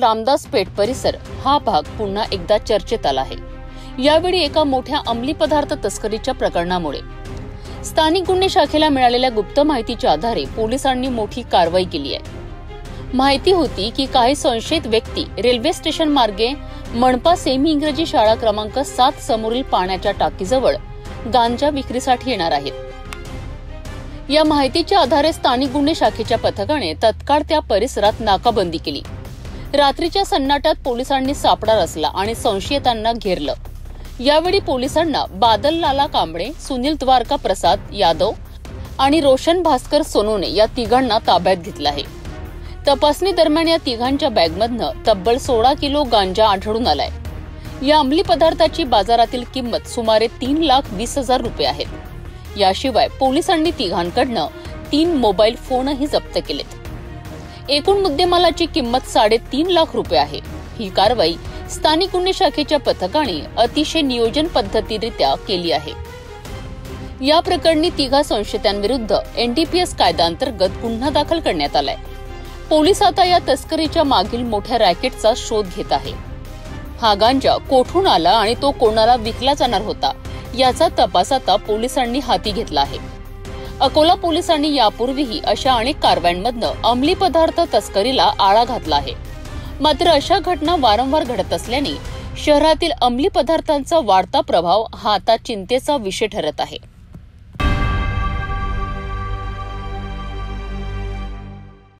रामदास पेठ परिसर हा भाग पुन्हा एकदा चर्चेत आला आहे। यावेळी एका मोठ्या अंमली पदार्थ तस्करीच्या प्रकरणामुळे स्थानिक गुन्हे शाखेला मिळालेल्या गुप्त माहितीच्या आधारे पोलिसांनी मोठी कारवाई केली आहे। माहिती होती की काही संशयित व्यक्ती रेल्वे स्टेशन मार्गे मनपा सेमी इंग्रजी शाळा क्रमांक 7 समोरील पाण्याच्या टाकीजवळ गांजा विक्रीसाठी येणार आहेत। या माहितीच्या आधारे स्थानिक गुन्हे शाखेच्या पथकाने तत्काळ त्या परिसरात नाकाबंदी केली। रात्रीच्या सन्नाटात पोलिसांनी सापळा रचला आणि संशयितांना घेरलं। यावेळी पोलिसांना बादल लाला कांबळे, सुनील द्वारका प्रसाद यादव आणि रोशन भास्कर सोनोने या तिघांना ताब्यात घेतलं आहे। तपासणी दरम्यान या तिघांच्या बॅगमधनं तब्बल 16 किलो गांजा आढळून आलाय। या अंमली पदार्थाची बाजारातील किंमत सुमारे 3,20,000 रुपये आहे। याशिवाय पोलिसांनी तिघांकडनं 3 मोबाईल फोनही जप्त केलेत। एकूण मुद्देमालाची किंमत 3.5 लाख रुपये आहे। ही कारवाई स्थानिक गुन्हे शाखेच्या पथकाने अतिशय नियोजन पद्धतीरित्या केली आहे। या प्रकरणी तिघा संशयितांविरुद्ध एनडीपीएस कायद्याअंतर्गत गुन्हा दाखल करण्यात आलाय। पोलीस आता या तस्करीच्या मागील मोठ्या रॅकेटचा शोध घेत आहे। हा गांजा कोठून आला आणि तो कोणाला विकला जाणार होता याचा तपास आता पोलिसांनी हाती घेतला आहे। अकोला पोलिसांनी यापूर्वीही अशा अनेक कारवायांमधनं अंमली पदार्थ तस्करीला आळा घातला आहे। मात्र अशा घटना वारंवार घडत असल्याने शहरातील अंमली पदार्थांचा वाढता प्रभाव हा आता चिंतेचा विषय ठरत आहे।